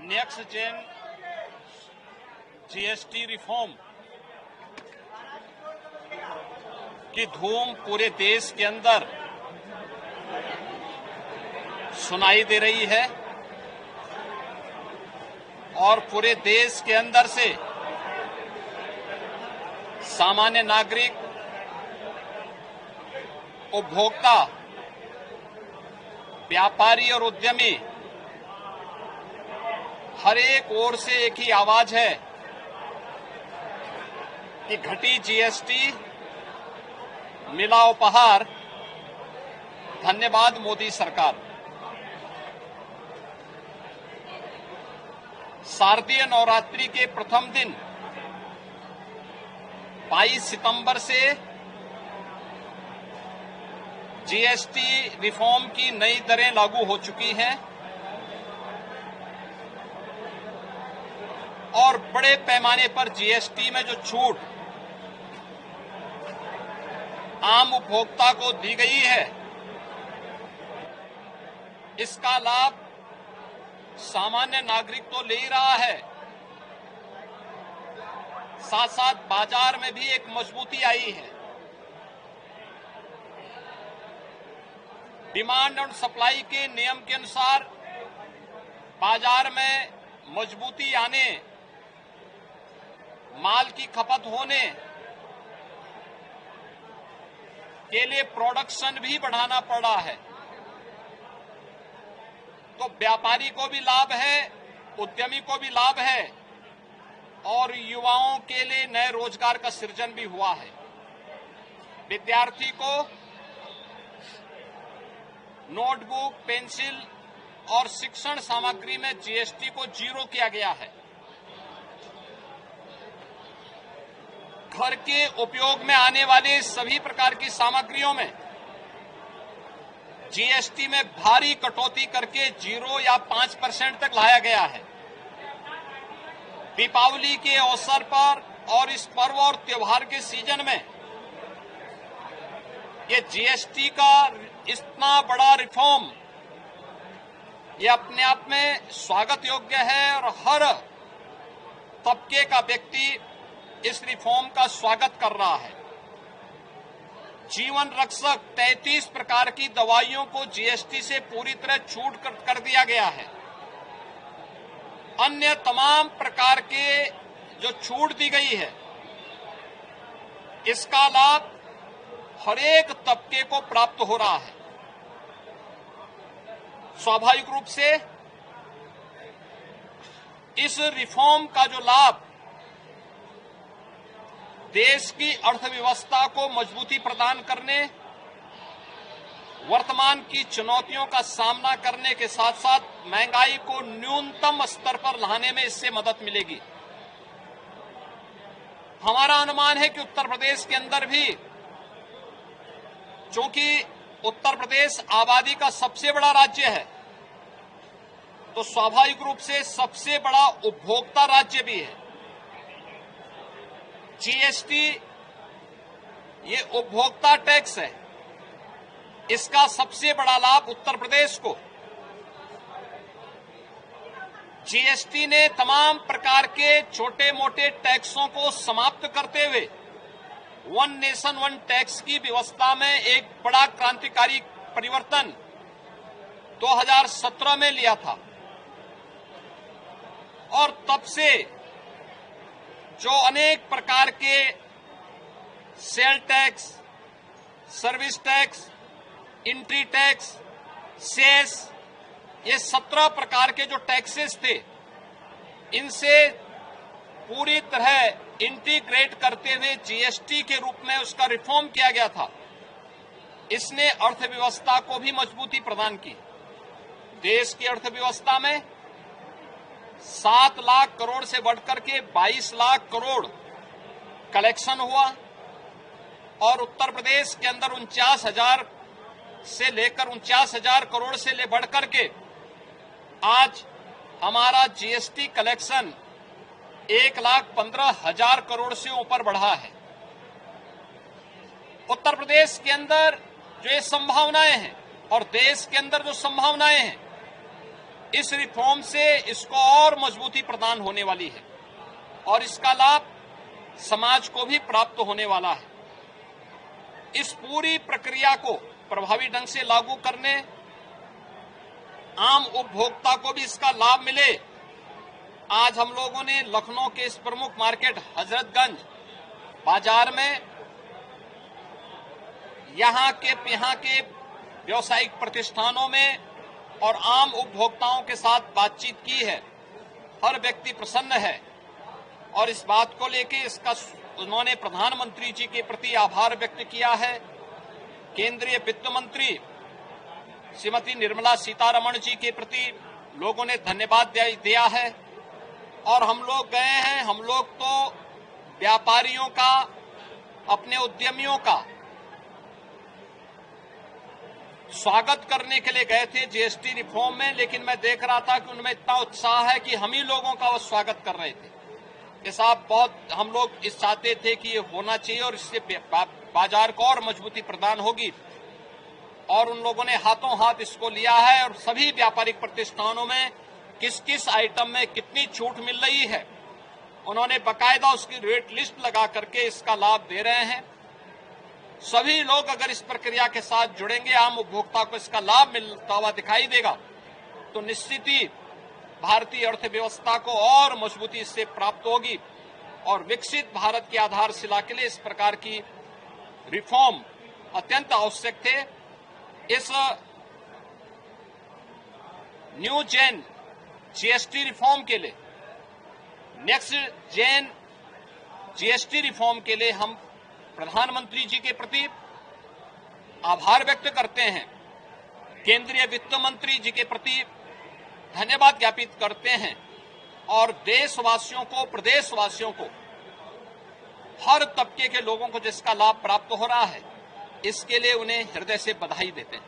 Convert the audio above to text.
Next gen GST reform की धूम पूरे देश के अंदर सुनाई दे रही है और पूरे देश के अंदर से सामान्य नागरिक, उपभोक्ता, व्यापारी और उद्यमी हर एक ओर से एक ही आवाज है कि घटी जीएसटी, मिला उपहार, धन्यवाद मोदी सरकार। शारदीय नवरात्रि के प्रथम दिन 22 सितंबर से जीएसटी रिफॉर्म की नई दरें लागू हो चुकी हैं और बड़े पैमाने पर जीएसटी में जो छूट आम उपभोक्ता को दी गई है, इसका लाभ सामान्य नागरिक तो ले ही रहा है, साथ साथ बाजार में भी एक मजबूती आई है। डिमांड और सप्लाई के नियम के अनुसार बाजार में मजबूती आने, माल की खपत होने के लिए प्रोडक्शन भी बढ़ाना पड़ रहा है, तो व्यापारी को भी लाभ है, उद्यमी को भी लाभ है और युवाओं के लिए नए रोजगार का सृजन भी हुआ है। विद्यार्थी को नोटबुक, पेंसिल और शिक्षण सामग्री में जीएसटी को 0 किया गया है। घर के उपयोग में आने वाले सभी प्रकार की सामग्रियों में जीएसटी में भारी कटौती करके 0 या 5% तक लाया गया है। दीपावली के अवसर पर और इस पर्व और त्योहार के सीजन में ये जीएसटी का इतना बड़ा रिफॉर्म ये अपने आप में स्वागत योग्य है और हर तबके का व्यक्ति इस रिफॉर्म का स्वागत कर रहा है। जीवन रक्षक 33 प्रकार की दवाइयों को जीएसटी से पूरी तरह छूट कर दिया गया है। अन्य तमाम प्रकार के जो छूट दी गई है, इसका लाभ हर एक तबके को प्राप्त हो रहा है। स्वाभाविक रूप से इस रिफॉर्म का जो लाभ देश की अर्थव्यवस्था को मजबूती प्रदान करने, वर्तमान की चुनौतियों का सामना करने के साथ साथ महंगाई को न्यूनतम स्तर पर लाने में इससे मदद मिलेगी। हमारा अनुमान है कि उत्तर प्रदेश के अंदर भी, चूंकि उत्तर प्रदेश आबादी का सबसे बड़ा राज्य है, तो स्वाभाविक रूप से सबसे बड़ा उपभोक्ता राज्य भी है। जीएसटी ये उपभोक्ता टैक्स है, इसका सबसे बड़ा लाभ उत्तर प्रदेश को। जीएसटी ने तमाम प्रकार के छोटे मोटे टैक्सों को समाप्त करते हुए वन नेशन वन टैक्स की व्यवस्था में एक बड़ा क्रांतिकारी परिवर्तन 2017 में लिया था और तब से जो अनेक प्रकार के sale tax, service tax, entry tax, cess, ये 17 प्रकार के जो टैक्सेस थे, इनसे पूरी तरह इंटीग्रेट करते हुए जीएसटी के रूप में उसका रिफॉर्म किया गया था। इसने अर्थव्यवस्था को भी मजबूती प्रदान की। देश की अर्थव्यवस्था में 7 लाख करोड़ से बढ़कर के 22 लाख करोड़ कलेक्शन हुआ और उत्तर प्रदेश के अंदर 49,000 से लेकर 49,000 करोड़ से ले बढ़कर के आज हमारा जीएसटी कलेक्शन 1,15,000 करोड़ से ऊपर बढ़ा है। उत्तर प्रदेश के अंदर जो ये संभावनाएं हैं और देश के अंदर जो संभावनाएं हैं, इस रिफॉर्म से इसको और मजबूती प्रदान होने वाली है और इसका लाभ समाज को भी प्राप्त होने वाला है। इस पूरी प्रक्रिया को प्रभावी ढंग से लागू करने, आम उपभोक्ता को भी इसका लाभ मिले। आज हम लोगों ने लखनऊ के इस प्रमुख मार्केट हजरतगंज बाजार में यहाँ के व्यावसायिक प्रतिष्ठानों में और आम उपभोक्ताओं के साथ बातचीत की है। हर व्यक्ति प्रसन्न है और इस बात को लेकर इसका उन्होंने प्रधानमंत्री जी के प्रति आभार व्यक्त किया है। केंद्रीय वित्त मंत्री श्रीमती निर्मला सीतारमण जी के प्रति लोगों ने धन्यवाद दिया है और हम लोग गए हैं। हम लोग तो व्यापारियों का, अपने उद्यमियों का स्वागत करने के लिए गए थे जीएसटी रिफॉर्म में, लेकिन मैं देख रहा था कि उनमें इतना उत्साह है कि हम ही लोगों का वो स्वागत कर रहे थे कि साहब बहुत हम लोग इस चाहते थे कि ये होना चाहिए और इससे बाजार को और मजबूती प्रदान होगी। और उन लोगों ने हाथों हाथ इसको लिया है और सभी व्यापारिक प्रतिष्ठानों में किस किस आइटम में कितनी छूट मिल रही है उन्होंने बकायदा उसकी रेट लिस्ट लगा करके इसका लाभ दे रहे हैं। सभी लोग अगर इस प्रक्रिया के साथ जुड़ेंगे, आम उपभोक्ता को इसका लाभ मिलता हुआ दिखाई देगा, तो निश्चित ही भारतीय अर्थव्यवस्था को और मजबूती इससे प्राप्त होगी और विकसित भारत की आधारशिला के लिए इस प्रकार की रिफॉर्म अत्यंत आवश्यक थे। इस न्यू जेन जीएसटी रिफॉर्म के लिए, नेक्स्ट जेन जीएसटी रिफॉर्म के लिए हम प्रधानमंत्री जी के प्रति आभार व्यक्त करते हैं। केंद्रीय वित्त मंत्री जी के प्रति धन्यवाद ज्ञापित करते हैं और देशवासियों को, प्रदेशवासियों को, हर तबके के लोगों को जिसका लाभ प्राप्त हो रहा है, इसके लिए उन्हें हृदय से बधाई देते हैं।